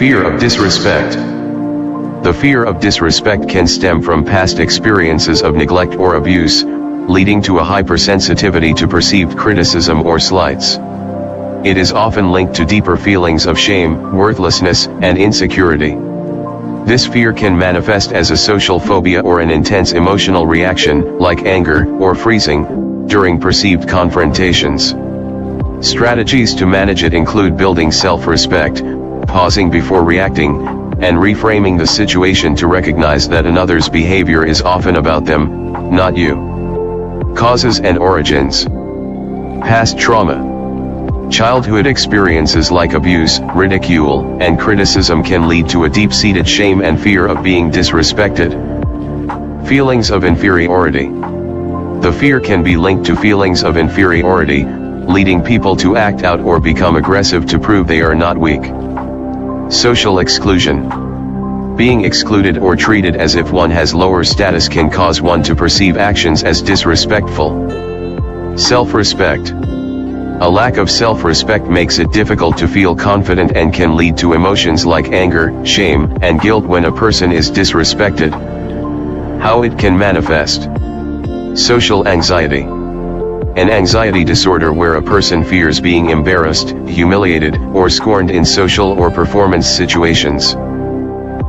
Fear of disrespect. The fear of disrespect can stem from past experiences of neglect or abuse, leading to a hypersensitivity to perceived criticism or slights. It is often linked to deeper feelings of shame, worthlessness, and insecurity. This fear can manifest as a social phobia or an intense emotional reaction, like anger or freezing, during perceived confrontations. Strategies to manage it include building self-respect, pausing before reacting, and reframing the situation to recognize that another's behavior is often about them, not you. Causes and origins. Past trauma. Childhood experiences like abuse, ridicule, and criticism can lead to a deep-seated shame and fear of being disrespected. Feelings of inferiority. The fear can be linked to feelings of inferiority, leading people to act out or become aggressive to prove they are not weak. Social exclusion. Being excluded or treated as if one has lower status can cause one to perceive actions as disrespectful. Self-respect. A lack of self-respect makes it difficult to feel confident and can lead to emotions like anger, shame, and guilt when a person is disrespected. How it can manifest. Social anxiety. An anxiety disorder where a person fears being embarrassed, humiliated, or scorned in social or performance situations.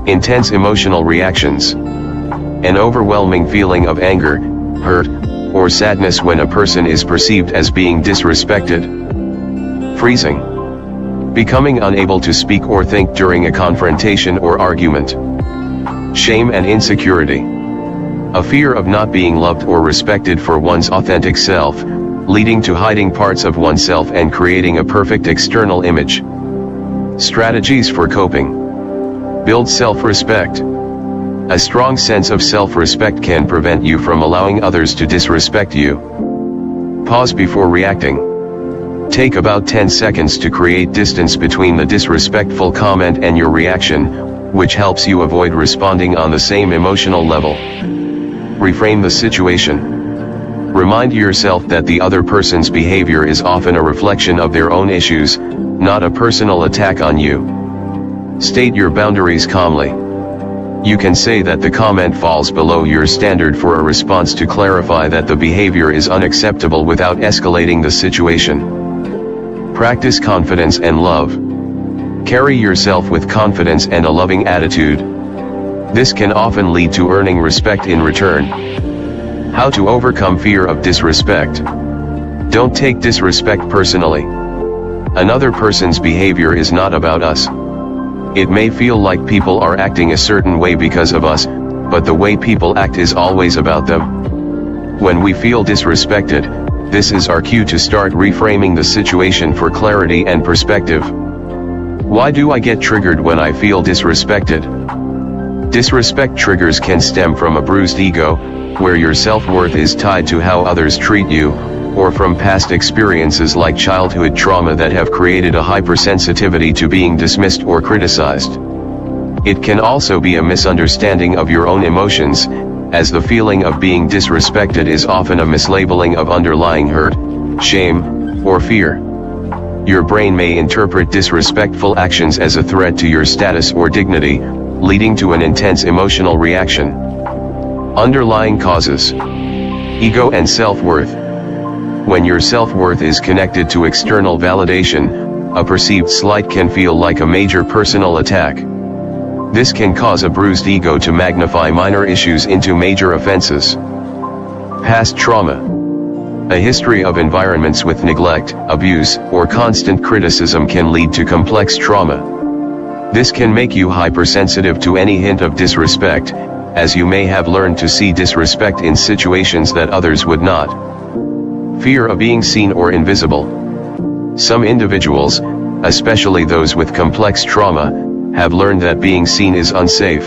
Intense emotional reactions. An overwhelming feeling of anger, hurt, or sadness when a person is perceived as being disrespected. Freezing. Becoming unable to speak or think during a confrontation or argument. Shame and insecurity. A fear of not being loved or respected for one's authentic self, leading to hiding parts of oneself and creating a perfect external image. Strategies for coping. Build self-respect. A strong sense of self-respect can prevent you from allowing others to disrespect you. Pause before reacting. Take about 10 seconds to create distance between the disrespectful comment and your reaction, which helps you avoid responding on the same emotional level. Reframe the situation. Remind yourself that the other person's behavior is often a reflection of their own issues, not a personal attack on you. State your boundaries calmly. You can say that the comment falls below your standard for a response to clarify that the behavior is unacceptable without escalating the situation. Practice confidence and love. Carry yourself with confidence and a loving attitude. This can often lead to earning respect in return. How to overcome fear of disrespect. Don't take disrespect personally. Another person's behavior is not about us. It may feel like people are acting a certain way because of us, but the way people act is always about them. When we feel disrespected, this is our cue to start reframing the situation for clarity and perspective. Why do I get triggered when I feel disrespected? Disrespect triggers can stem from a bruised ego, where your self-worth is tied to how others treat you, or from past experiences like childhood trauma that have created a hypersensitivity to being dismissed or criticized. It can also be a misunderstanding of your own emotions, as the feeling of being disrespected is often a mislabeling of underlying hurt, shame, or fear. Your brain may interpret disrespectful actions as a threat to your status or dignity, leading to an intense emotional reaction. Underlying causes. Ego and self-worth. When your self-worth is connected to external validation, a perceived slight can feel like a major personal attack. This can cause a bruised ego to magnify minor issues into major offenses. Past trauma. A history of environments with neglect, abuse, or constant criticism can lead to complex trauma. This can make you hypersensitive to any hint of disrespect, as you may have learned to see disrespect in situations that others would not. Fear of being seen or invisible. Some individuals, especially those with complex trauma, have learned that being seen is unsafe.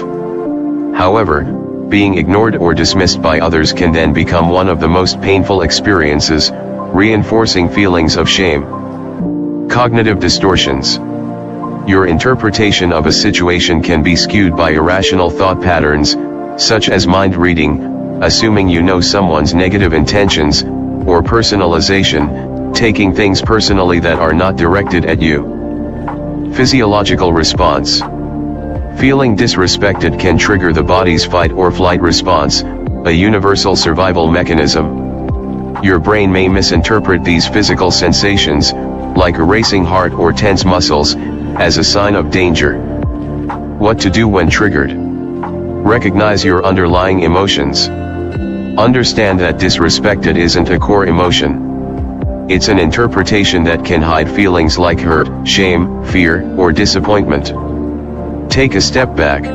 However, being ignored or dismissed by others can then become one of the most painful experiences, reinforcing feelings of shame. Cognitive distortions. Your interpretation of a situation can be skewed by irrational thought patterns, such as mind reading, assuming you know someone's negative intentions, or personalization, taking things personally that are not directed at you. Physiological response. Feeling disrespected can trigger the body's fight or flight response, a universal survival mechanism. Your brain may misinterpret these physical sensations, like a racing heart or tense muscles, as a sign of danger. What to do when triggered? Recognize your underlying emotions. Understand that disrespected isn't a core emotion. It's an interpretation that can hide feelings like hurt, shame, fear, or disappointment. Take a step back.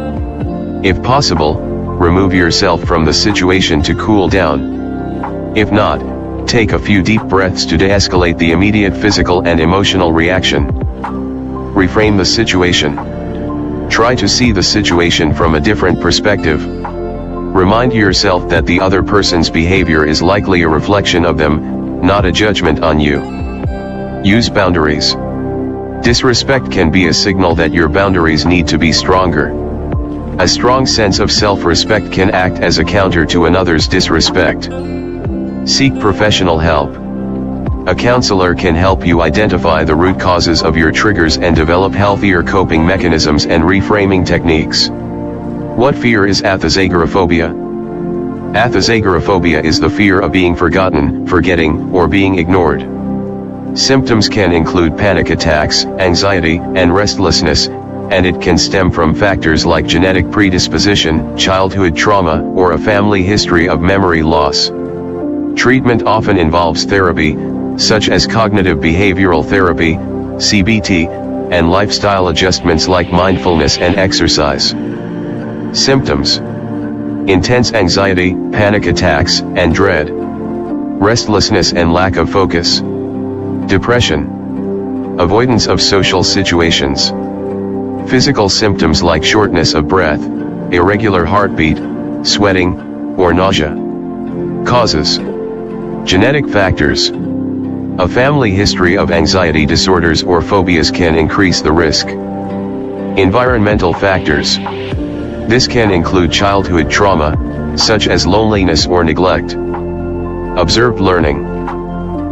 If possible, remove yourself from the situation to cool down. If not, take a few deep breaths to de-escalate the immediate physical and emotional reaction. Reframe the situation. Try to see the situation from a different perspective. Remind yourself that the other person's behavior is likely a reflection of them, not a judgment on you. Use boundaries. Disrespect can be a signal that your boundaries need to be stronger. A strong sense of self-respect can act as a counter to another's disrespect. Seek professional help. A counselor can help you identify the root causes of your triggers and develop healthier coping mechanisms and reframing techniques. What fear is athysagorophobia? Athysagorophobia is the fear of being forgotten, forgetting, or being ignored. Symptoms can include panic attacks, anxiety, and restlessness, and it can stem from factors like genetic predisposition, childhood trauma, or a family history of memory loss. Treatment often involves therapy, such as cognitive behavioral therapy, CBT, and lifestyle adjustments like mindfulness and exercise. Symptoms: intense anxiety, panic attacks, and dread. Restlessness and lack of focus. Depression. Avoidance of social situations. Physical symptoms like shortness of breath, irregular heartbeat, sweating, or nausea. Causes: genetic factors. A family history of anxiety disorders or phobias can increase the risk. Environmental factors. This can include childhood trauma, such as loneliness or neglect. Observed learning.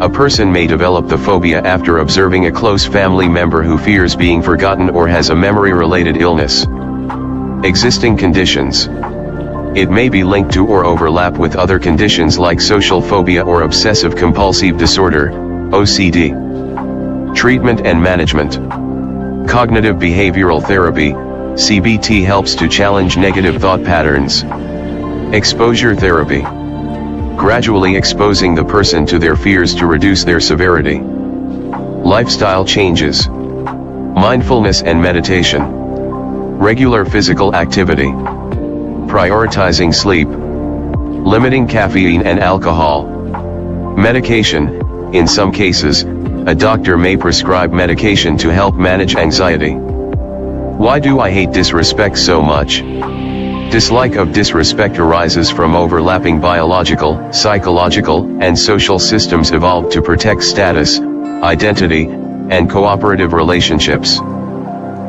A person may develop the phobia after observing a close family member who fears being forgotten or has a memory-related illness. Existing conditions. It may be linked to or overlap with other conditions like social phobia or obsessive-compulsive disorder, OCD. Treatment and management. Cognitive behavioral therapy, CBT, helps to challenge negative thought patterns. Exposure therapy. Gradually exposing the person to their fears to reduce their severity. Lifestyle changes. Mindfulness and meditation. Regular physical activity. Prioritizing sleep. Limiting caffeine and alcohol. Medication. In some cases, a doctor may prescribe medication to help manage anxiety. Why do I hate disrespect so much? Dislike of disrespect arises from overlapping biological, psychological, and social systems evolved to protect status, identity, and cooperative relationships.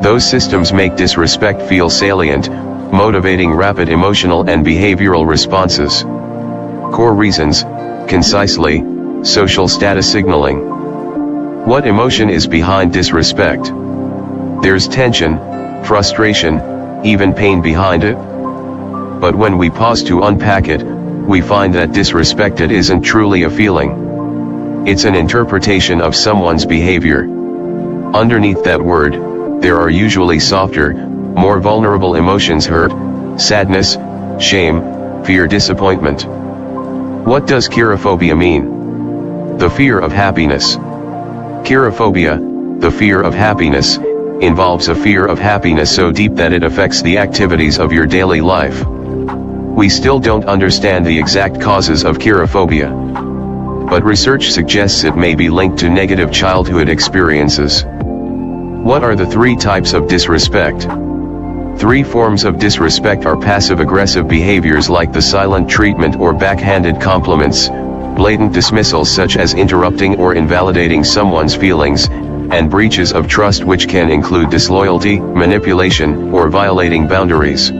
Those systems make disrespect feel salient, motivating rapid emotional and behavioral responses. Core reasons: concisely, social status signaling. What emotion is behind disrespect? There's tension, frustration, even pain behind it. But when we pause to unpack it, we find that disrespected isn't truly a feeling. It's an interpretation of someone's behavior. Underneath that word, there are usually softer, more vulnerable emotions: hurt, sadness, shame, fear, disappointment. What does chirophobia mean? The fear of happiness. Chirophobia, the fear of happiness, involves a fear of happiness so deep that it affects the activities of your daily life. We still don't understand the exact causes of chirophobia, but research suggests it may be linked to negative childhood experiences. What are the three types of disrespect? Three forms of disrespect are passive-aggressive behaviors like the silent treatment or backhanded compliments, blatant dismissals such as interrupting or invalidating someone's feelings, and breaches of trust, which can include disloyalty, manipulation, or violating boundaries.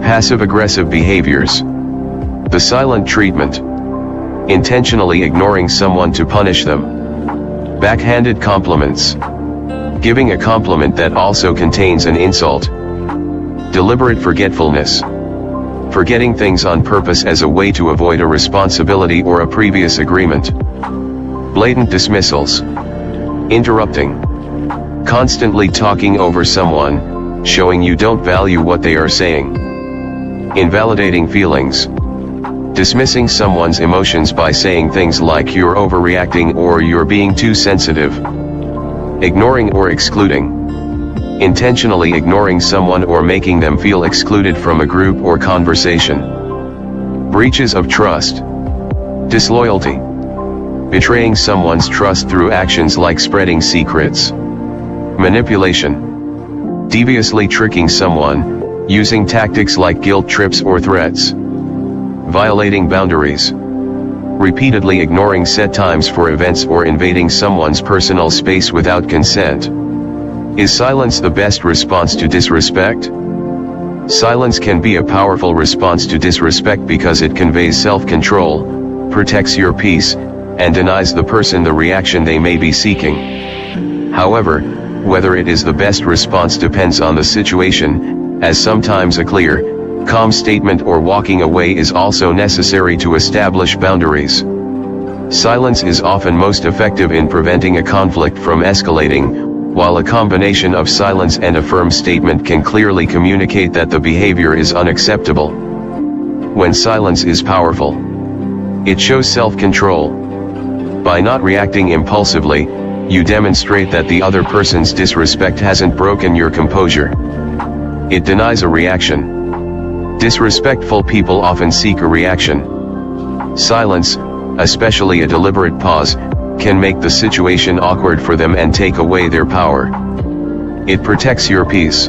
Passive-aggressive behaviors. The silent treatment. Intentionally ignoring someone to punish them. Backhanded compliments. Giving a compliment that also contains an insult. Deliberate forgetfulness. Forgetting things on purpose as a way to avoid a responsibility or a previous agreement. Blatant dismissals. Interrupting. Constantly talking over someone, showing you don't value what they are saying. Invalidating feelings. Dismissing someone's emotions by saying things like you're overreacting or you're being too sensitive. Ignoring or excluding. Intentionally ignoring someone or making them feel excluded from a group or conversation. Breaches of trust. Disloyalty. Betraying someone's trust through actions like spreading secrets. Manipulation. Deviously tricking someone, using tactics like guilt trips or threats. Violating boundaries. Repeatedly ignoring set times for events or invading someone's personal space without consent. Is silence the best response to disrespect? Silence can be a powerful response to disrespect because it conveys self-control, protects your peace, and denies the person the reaction they may be seeking. However, whether it is the best response depends on the situation, as sometimes a clear, calm statement or walking away is also necessary to establish boundaries. Silence is often most effective in preventing a conflict from escalating, while a combination of silence and a firm statement can clearly communicate that the behavior is unacceptable. When silence is powerful, it shows self-control. By not reacting impulsively, you demonstrate that the other person's disrespect hasn't broken your composure. It denies a reaction. Disrespectful people often seek a reaction. Silence, especially a deliberate pause, can make the situation awkward for them and take away their power. It protects your peace.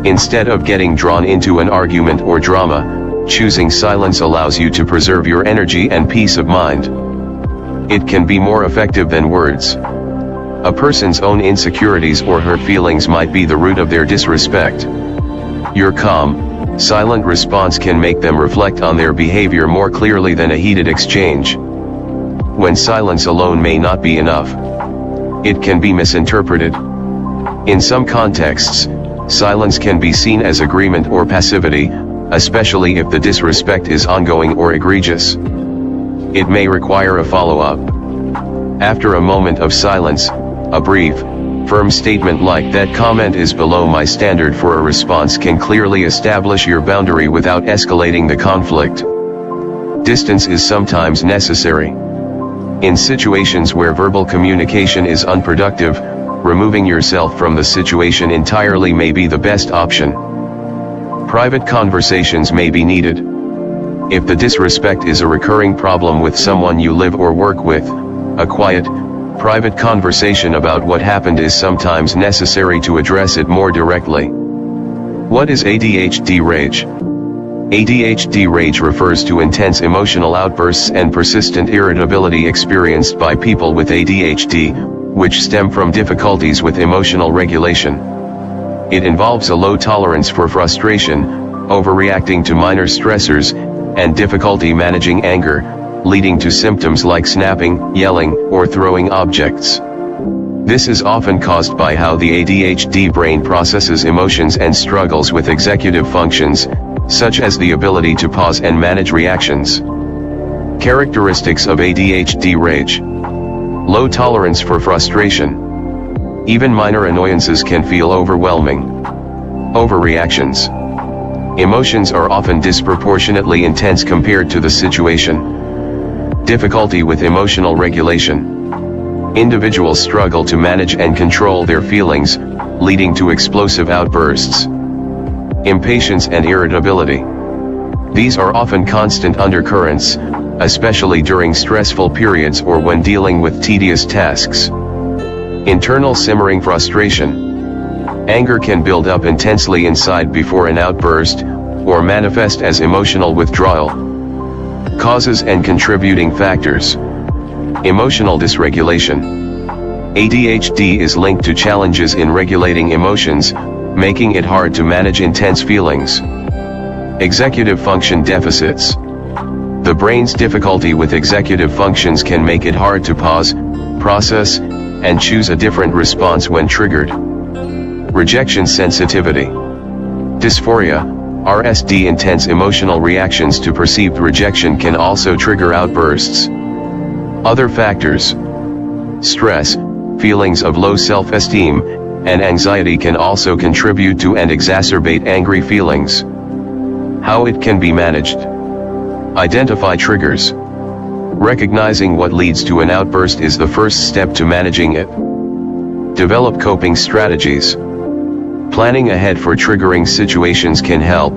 Instead of getting drawn into an argument or drama, choosing silence allows you to preserve your energy and peace of mind. It can be more effective than words. A person's own insecurities or hurt feelings might be the root of their disrespect. Your calm, silent response can make them reflect on their behavior more clearly than a heated exchange. When silence alone may not be enough, it can be misinterpreted. In some contexts, silence can be seen as agreement or passivity, especially if the disrespect is ongoing or egregious. It may require a follow-up. After a moment of silence, a brief, firm statement like "that comment is below my standard" for a response can clearly establish your boundary without escalating the conflict. Distance is sometimes necessary. In situations where verbal communication is unproductive, removing yourself from the situation entirely may be the best option. Private conversations may be needed. If the disrespect is a recurring problem with someone you live or work with, a quiet, private conversation about what happened is sometimes necessary to address it more directly. What is ADHD rage? ADHD rage refers to intense emotional outbursts and persistent irritability experienced by people with ADHD, which stem from difficulties with emotional regulation. It involves a low tolerance for frustration, overreacting to minor stressors, and difficulty managing anger, leading to symptoms like snapping, yelling, or throwing objects. This is often caused by how the ADHD brain processes emotions and struggles with executive functions, such as the ability to pause and manage reactions. Characteristics of ADHD rage: low tolerance for frustration. Even minor annoyances can feel overwhelming. Overreactions. Emotions are often disproportionately intense compared to the situation. Difficulty with emotional regulation. Individuals struggle to manage and control their feelings, leading to explosive outbursts. Impatience and irritability. These are often constant undercurrents, especially during stressful periods or when dealing with tedious tasks. Internal simmering frustration. Anger can build up intensely inside before an outburst, or manifest as emotional withdrawal. Causes and contributing factors. Emotional dysregulation. ADHD is linked to challenges in regulating emotions, making it hard to manage intense feelings. Executive function deficits. The brain's difficulty with executive functions can make it hard to pause, process, and choose a different response when triggered. Rejection sensitivity. Dysphoria, RSD. Intense emotional reactions to perceived rejection can also trigger outbursts. Other factors: stress, feelings of low self-esteem, and anxiety can also contribute to and exacerbate angry feelings. How it can be managed. Identify triggers. Recognizing what leads to an outburst is the first step to managing it. Develop coping strategies. Planning ahead for triggering situations can help,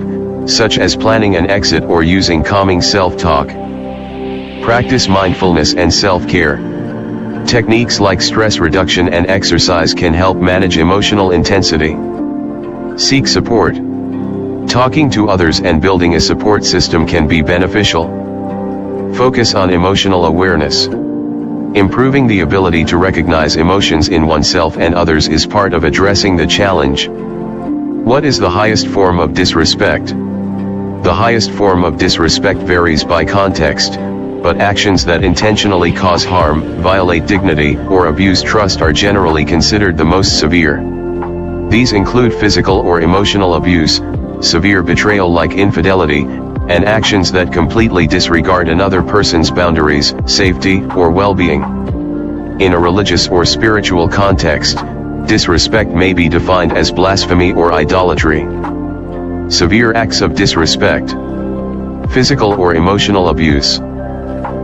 such as planning an exit or using calming self-talk. Practice mindfulness and self-care. Techniques like stress reduction and exercise can help manage emotional intensity. Seek support. Talking to others and building a support system can be beneficial. Focus on emotional awareness. Improving the ability to recognize emotions in oneself and others is part of addressing the challenge. What is the highest form of disrespect? The highest form of disrespect varies by context, but actions that intentionally cause harm, violate dignity, or abuse trust are generally considered the most severe. These include physical or emotional abuse, severe betrayal like infidelity, and actions that completely disregard another person's boundaries, safety, or well-being. In a religious or spiritual context, disrespect may be defined as blasphemy or idolatry. Severe acts of disrespect. Physical or emotional abuse.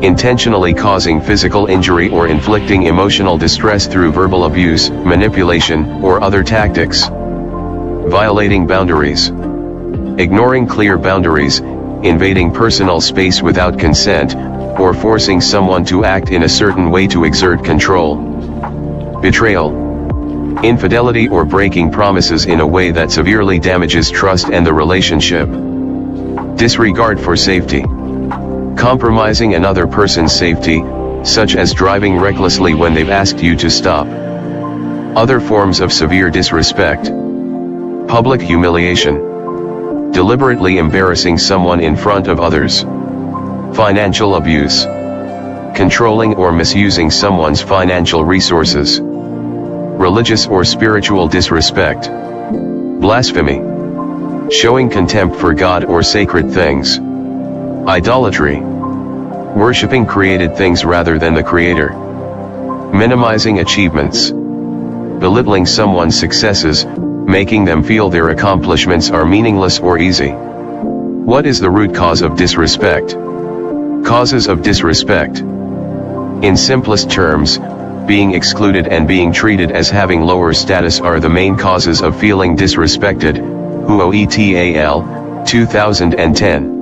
Intentionally causing physical injury or inflicting emotional distress through verbal abuse, manipulation, or other tactics. Violating boundaries. Ignoring clear boundaries, invading personal space without consent, or forcing someone to act in a certain way to exert control. Betrayal. Infidelity or breaking promises in a way that severely damages trust and the relationship. Disregard for safety. Compromising another person's safety, such as driving recklessly when they've asked you to stop. Other forms of severe disrespect. Public humiliation. Deliberately embarrassing someone in front of others. Financial abuse. Controlling or misusing someone's financial resources. Religious or spiritual disrespect. Blasphemy. Showing contempt for God or sacred things. Idolatry. Worshipping created things rather than the Creator. Minimizing achievements. Belittling someone's successes, making them feel their accomplishments are meaningless or easy. What is the root cause of disrespect? Causes of disrespect. In simplest terms, being excluded and being treated as having lower status are the main causes of feeling disrespected. Huoetal, 2010.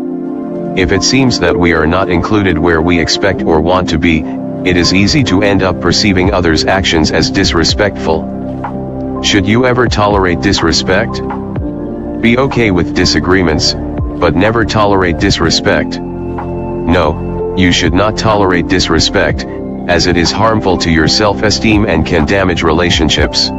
If it seems that we are not included where we expect or want to be, it is easy to end up perceiving others' actions as disrespectful. Should you ever tolerate disrespect? Be okay with disagreements, but never tolerate disrespect. No, you should not tolerate disrespect, as it is harmful to your self-esteem and can damage relationships.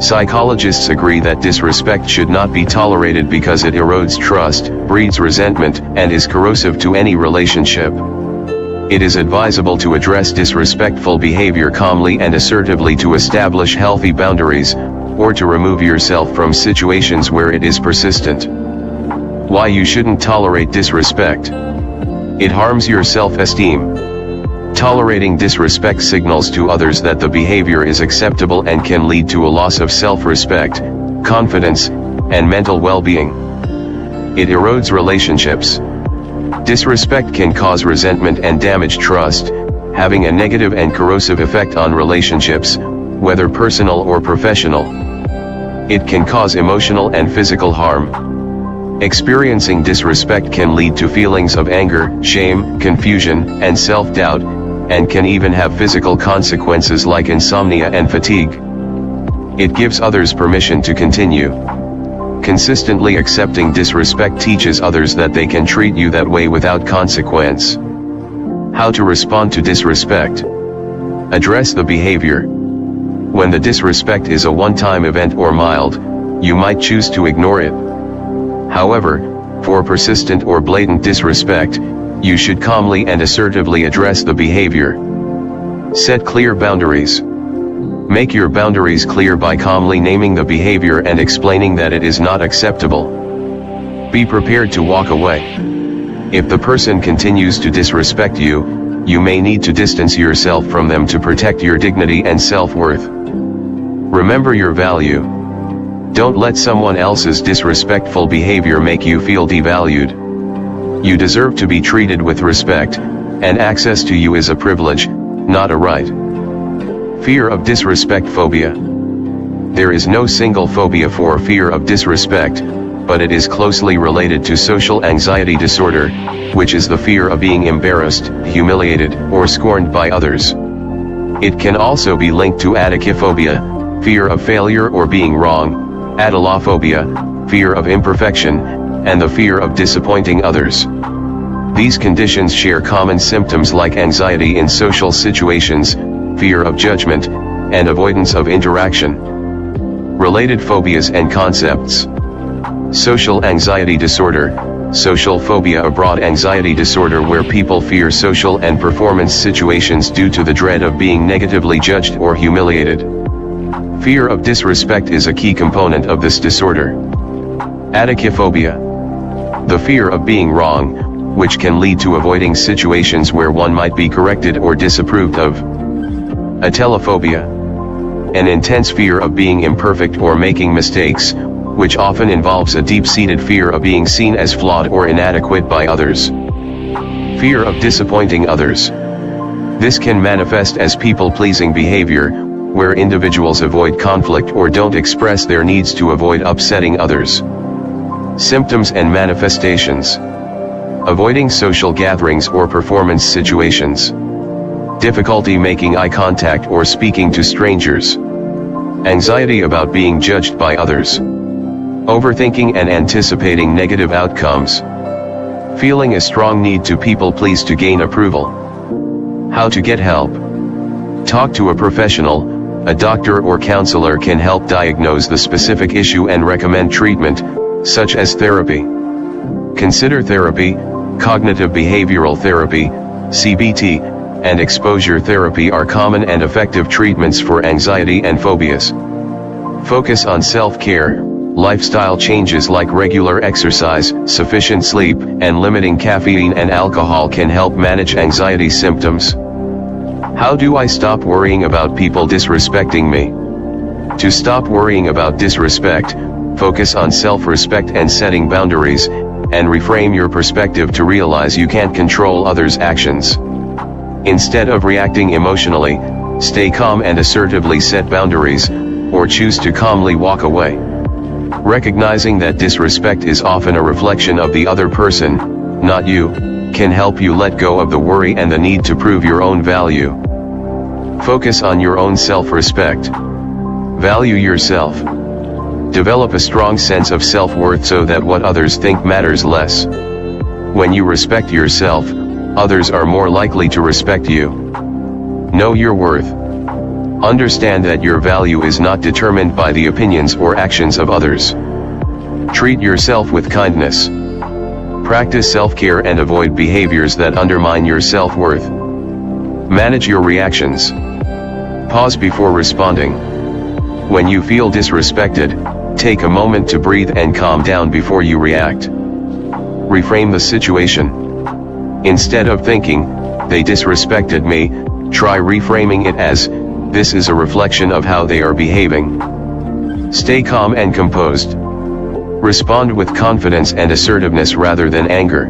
Psychologists agree that disrespect should not be tolerated because it erodes trust, breeds resentment, and is corrosive to any relationship. It is advisable to address disrespectful behavior calmly and assertively to establish healthy boundaries, or to remove yourself from situations where it is persistent. Why you shouldn't tolerate disrespect? It harms your self-esteem. Tolerating disrespect signals to others that the behavior is acceptable and can lead to a loss of self-respect, confidence, and mental well-being. It erodes relationships. Disrespect can cause resentment and damage trust, having a negative and corrosive effect on relationships, whether personal or professional. It can cause emotional and physical harm. Experiencing disrespect can lead to feelings of anger, shame, confusion, and self-doubt, and can even have physical consequences like insomnia and fatigue. It gives others permission to continue. Consistently accepting disrespect teaches others that they can treat you that way without consequence. How to respond to disrespect? Address the behavior. When the disrespect is a one-time event or mild, you might choose to ignore it. However, for persistent or blatant disrespect, you should calmly and assertively address the behavior. Set clear boundaries. Make your boundaries clear by calmly naming the behavior and explaining that it is not acceptable. Be prepared to walk away. If the person continues to disrespect you, you may need to distance yourself from them to protect your dignity and self-worth. Remember your value. Don't let someone else's disrespectful behavior make you feel devalued. You deserve to be treated with respect, and access to you is a privilege, not a right. Fear of disrespect phobia. There is no single phobia for fear of disrespect, but it is closely related to social anxiety disorder, which is the fear of being embarrassed, humiliated, or scorned by others. It can also be linked to adicophobia, fear of failure or being wrong, adalophobia, fear of imperfection, and the fear of disappointing others. These conditions share common symptoms like anxiety in social situations, fear of judgment, and avoidance of interaction. Related phobias and concepts. Social anxiety disorder. Social phobia, a broad anxiety disorder where people fear social and performance situations due to the dread of being negatively judged or humiliated. Fear of disrespect is a key component of this disorder. Adicophobia. The fear of being wrong, which can lead to avoiding situations where one might be corrected or disapproved of. Atelophobia. An intense fear of being imperfect or making mistakes, which often involves a deep-seated fear of being seen as flawed or inadequate by others. Fear of disappointing others. This can manifest as people-pleasing behavior, where individuals avoid conflict or don't express their needs to avoid upsetting others. Symptoms and manifestations. Avoiding social gatherings or performance situations. Difficulty making eye contact or speaking to strangers. Anxiety about being judged by others. Overthinking and anticipating negative outcomes. Feeling a strong need to people please to gain approval. How to get help. Talk to a professional. A doctor or counselor can help diagnose the specific issue and recommend treatment, such as therapy. Consider therapy, cognitive behavioral therapy, CBT, and exposure therapy are common and effective treatments for anxiety and phobias. Focus on self-care. Lifestyle changes like regular exercise, sufficient sleep, and limiting caffeine and alcohol can help manage anxiety symptoms. How do I stop worrying about people disrespecting me? To stop worrying about disrespect, focus on self-respect and setting boundaries, and reframe your perspective to realize you can't control others' actions. Instead of reacting emotionally, stay calm and assertively set boundaries, or choose to calmly walk away. Recognizing that disrespect is often a reflection of the other person, not you, can help you let go of the worry and the need to prove your own value. Focus on your own self-respect. Value yourself. Develop a strong sense of self-worth so that what others think matters less. When you respect yourself, others are more likely to respect you. Know your worth. Understand that your value is not determined by the opinions or actions of others. Treat yourself with kindness. Practice self-care and avoid behaviors that undermine your self-worth. Manage your reactions. Pause before responding. When you feel disrespected, take a moment to breathe and calm down before you react. Reframe the situation. Instead of thinking, "They disrespected me," try reframing it as, "This is a reflection of how they are behaving." Stay calm and composed. Respond with confidence and assertiveness rather than anger.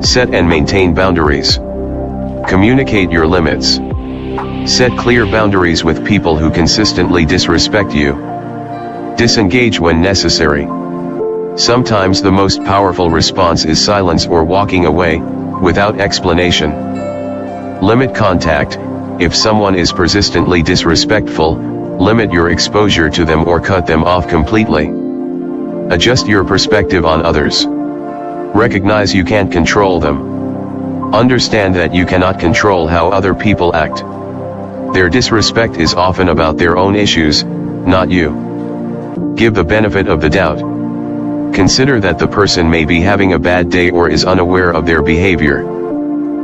Set and maintain boundaries. Communicate your limits. Set clear boundaries with people who consistently disrespect you. Disengage when necessary. Sometimes the most powerful response is silence or walking away, without explanation. Limit contact. If someone is persistently disrespectful, limit your exposure to them or cut them off completely. Adjust your perspective on others. Recognize you can't control them. Understand that you cannot control how other people act. Their disrespect is often about their own issues, not you. Give the benefit of the doubt. Consider that the person may be having a bad day or is unaware of their behavior.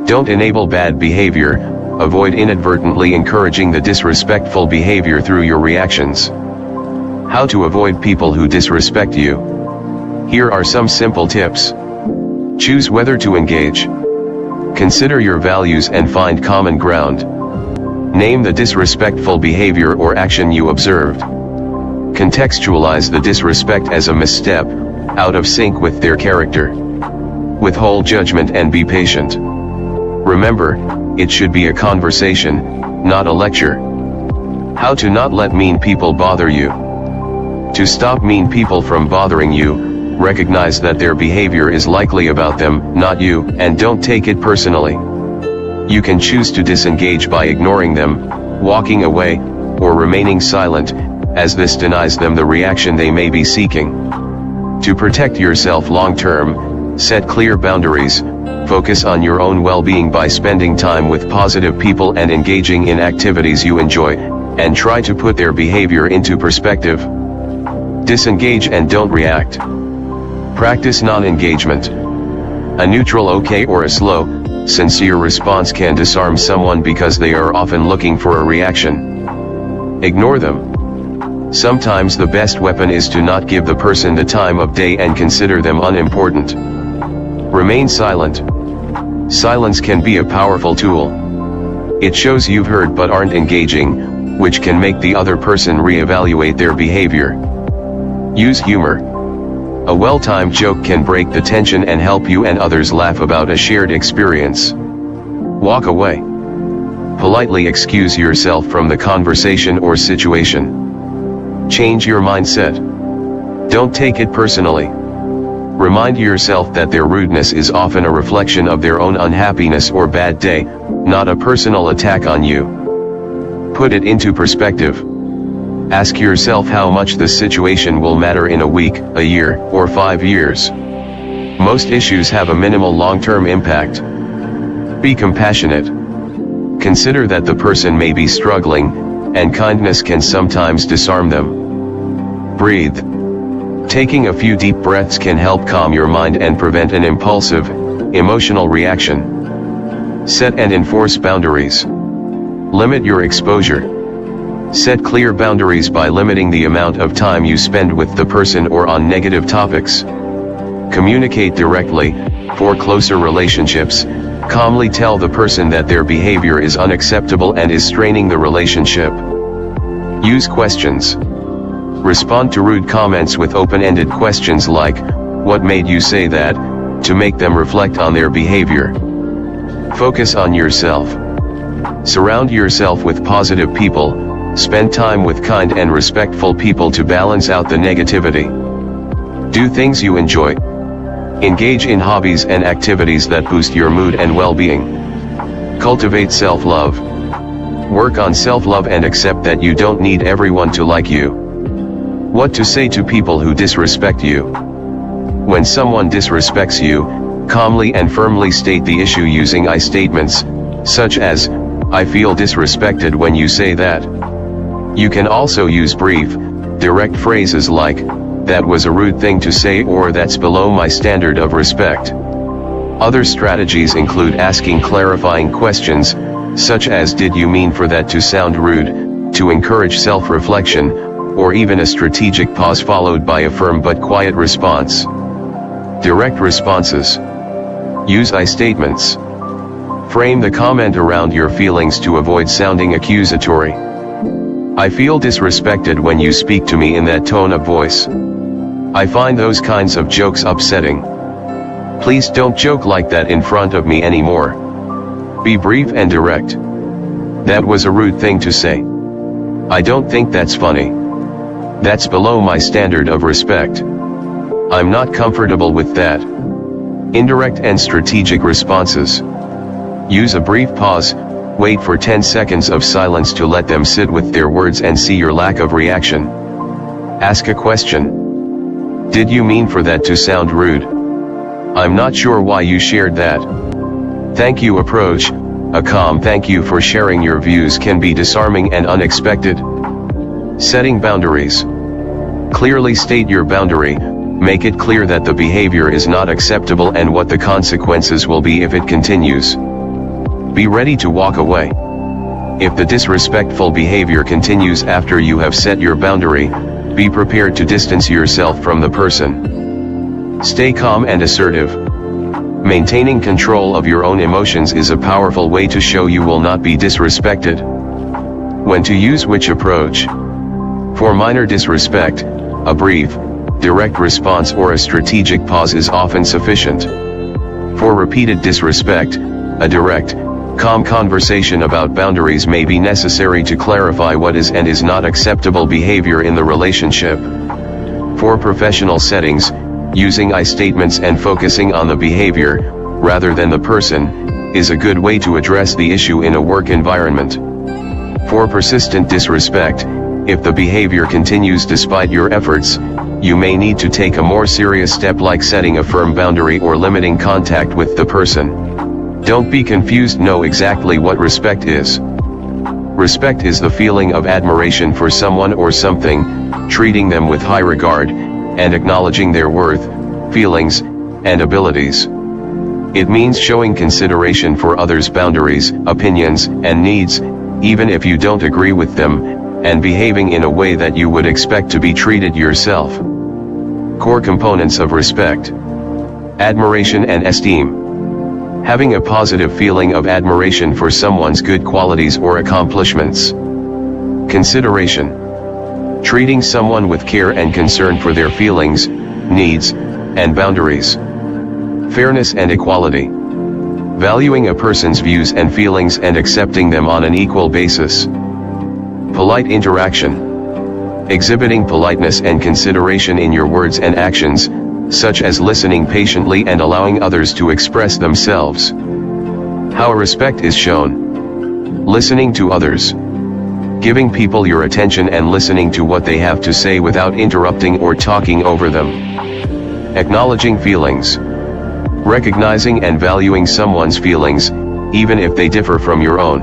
Don't enable bad behavior, avoid inadvertently encouraging the disrespectful behavior through your reactions. How to avoid people who disrespect you. Here are some simple tips. Choose whether to engage. Consider your values and find common ground. Name the disrespectful behavior or action you observed. Contextualize the disrespect as a misstep, out of sync with their character. Withhold judgment and be patient. Remember, it should be a conversation, not a lecture. How to not let mean people bother you. To stop mean people from bothering you, recognize that their behavior is likely about them, not you, and don't take it personally. You can choose to disengage by ignoring them, walking away, or remaining silent, as this denies them the reaction they may be seeking. To protect yourself long-term, set clear boundaries, focus on your own well-being by spending time with positive people and engaging in activities you enjoy, and try to put their behavior into perspective. Disengage and don't react. Practice non-engagement. A neutral okay or a slow, sincere response can disarm someone because they are often looking for a reaction. Ignore them. Sometimes the best weapon is to not give the person the time of day and consider them unimportant. Remain silent. Silence can be a powerful tool. It shows you've heard but aren't engaging, which can make the other person reevaluate their behavior. Use humor. A well-timed joke can break the tension and help you and others laugh about a shared experience. Walk away. Politely excuse yourself from the conversation or situation. Change your mindset. Don't take it personally. Remind yourself that their rudeness is often a reflection of their own unhappiness or bad day, not a personal attack on you. Put it into perspective. Ask yourself how much the situation will matter in a week, a year, or 5 years. Most issues have a minimal long-term impact. Be compassionate. Consider that the person may be struggling, and kindness can sometimes disarm them. Breathe. Taking a few deep breaths can help calm your mind and prevent an impulsive, emotional reaction. Set and enforce boundaries. Limit your exposure. Set clear boundaries by limiting the amount of time you spend with the person or on negative topics. Communicate directly. For closer relationships, calmly tell the person that their behavior is unacceptable and is straining the relationship. Use questions. Respond to rude comments with open-ended questions like, "What made you say that?" to make them reflect on their behavior. Focus on yourself. Surround yourself with positive people. Spend time with kind and respectful people to balance out the negativity. Do things you enjoy. Engage in hobbies and activities that boost your mood and well-being. Cultivate self-love. Work on self-love and accept that you don't need everyone to like you. What to say to people who disrespect you. When someone disrespects you, calmly and firmly state the issue using I statements, such as, "I feel disrespected when you say that." You can also use brief, direct phrases like, "That was a rude thing to say," or "That's below my standard of respect." Other strategies include asking clarifying questions, such as "Did you mean for that to sound rude?" to encourage self-reflection, or even a strategic pause followed by a firm but quiet response. Direct responses. Use I statements. Frame the comment around your feelings to avoid sounding accusatory. "I feel disrespected when you speak to me in that tone of voice. I find those kinds of jokes upsetting. Please don't joke like that in front of me anymore." Be brief and direct. "That was a rude thing to say. I don't think that's funny. That's below my standard of respect. I'm not comfortable with that." Indirect and strategic responses. Use a brief pause. Wait for 10 seconds of silence to let them sit with their words and see your lack of reaction. Ask a question. "Did you mean for that to sound rude? I'm not sure why you shared that." Thank you approach. A calm "thank you for sharing your views" can be disarming and unexpected. Setting boundaries. Clearly state your boundary. Make it clear that the behavior is not acceptable and what the consequences will be if it continues. Be ready to walk away. If the disrespectful behavior continues after you have set your boundary, be prepared to distance yourself from the person. Stay calm and assertive. Maintaining control of your own emotions is a powerful way to show you will not be disrespected. When to use which approach? For minor disrespect, a brief, direct response or a strategic pause is often sufficient. For repeated disrespect, a direct, calm conversation about boundaries may be necessary to clarify what is and is not acceptable behavior in the relationship. For professional settings, using I statements and focusing on the behavior, rather than the person, is a good way to address the issue in a work environment. For persistent disrespect, if the behavior continues despite your efforts, you may need to take a more serious step like setting a firm boundary or limiting contact with the person. Don't be confused, know exactly what respect is. Respect is the feeling of admiration for someone or something, treating them with high regard, and acknowledging their worth, feelings, and abilities. It means showing consideration for others' boundaries, opinions, and needs, even if you don't agree with them, and behaving in a way that you would expect to be treated yourself. Core components of respect: admiration and esteem. Having a positive feeling of admiration for someone's good qualities or accomplishments. Consideration. Treating someone with care and concern for their feelings, needs, and boundaries. Fairness and equality. Valuing a person's views and feelings and accepting them on an equal basis. Polite interaction. Exhibiting politeness and consideration in your words and actions, such as listening patiently and allowing others to express themselves. How respect is shown. Listening to others. Giving people your attention and listening to what they have to say without interrupting or talking over them. Acknowledging feelings. Recognizing and valuing someone's feelings, even if they differ from your own.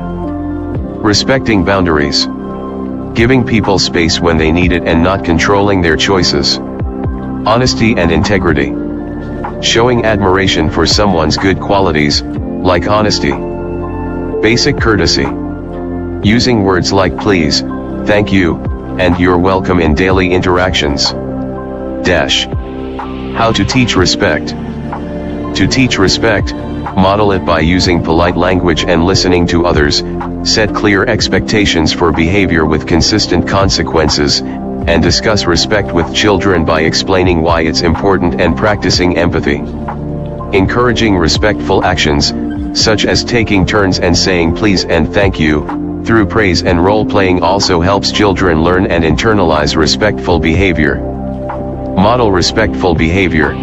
Respecting boundaries. Giving people space when they need it and not controlling their choices. Honesty and integrity. Showing admiration for someone's good qualities, like honesty. Basic courtesy. Using words like please, thank you, and you're welcome in daily interactions. How to teach respect. To teach respect, model it by using polite language and listening to others, set clear expectations for behavior with consistent consequences, and discuss respect with children by explaining why it's important and practicing empathy. Encouraging respectful actions, such as taking turns and saying please and thank you, through praise and role-playing also helps children learn and internalize respectful behavior. Model respectful behavior.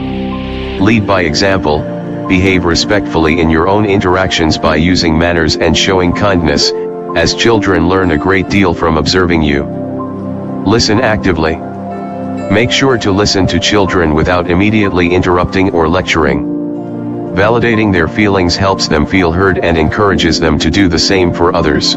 Lead by example, behave respectfully in your own interactions by using manners and showing kindness, as children learn a great deal from observing you. Listen actively. Make sure to listen to children without immediately interrupting or lecturing. Validating their feelings helps them feel heard and encourages them to do the same for others.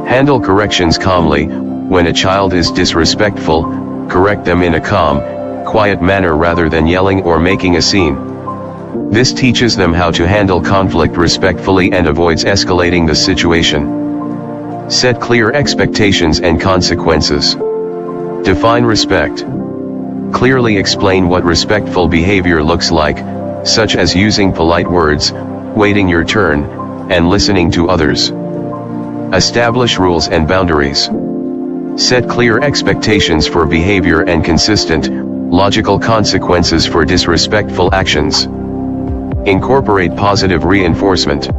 Handle corrections calmly. When a child is disrespectful, correct them in a calm, quiet manner rather than yelling or making a scene. This teaches them how to handle conflict respectfully and avoids escalating the situation. Set clear expectations and consequences. Define respect. Clearly explain what respectful behavior looks like, such as using polite words, waiting your turn, and listening to others. Establish rules and boundaries. Set clear expectations for behavior and consistent, logical consequences for disrespectful actions. Incorporate positive reinforcement.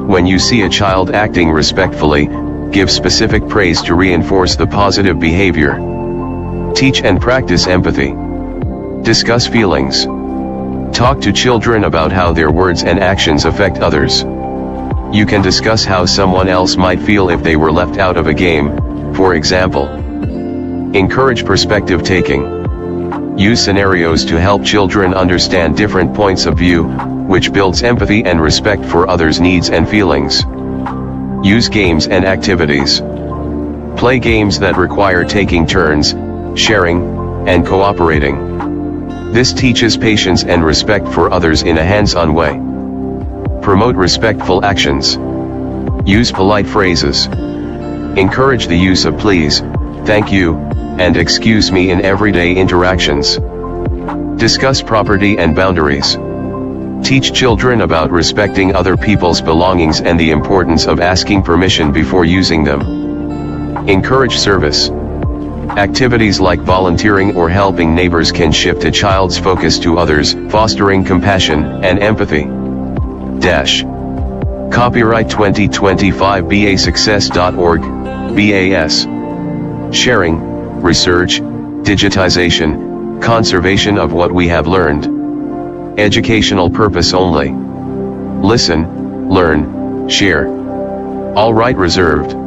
When you see a child acting respectfully, give specific praise to reinforce the positive behavior. Teach and practice empathy. Discuss feelings. Talk to children about how their words and actions affect others. You can discuss how someone else might feel if they were left out of a game, for example. Encourage perspective taking. Use scenarios to help children understand different points of view, which builds empathy and respect for others' needs and feelings. Use games and activities. Play games that require taking turns, sharing, and cooperating. This teaches patience and respect for others in a hands-on way. Promote respectful actions. Use polite phrases. Encourage the use of please, thank you, and excuse me in everyday interactions. Discuss property and boundaries. Teach children about respecting other people's belongings and the importance of asking permission before using them. Encourage service. Activities like volunteering or helping neighbors can shift a child's focus to others, fostering compassion and empathy. Copyright 2025 BASuccess.org, BAS. Sharing, research, digitization, conservation of what we have learned. Educational purpose only. Listen, learn, share. All right reserved.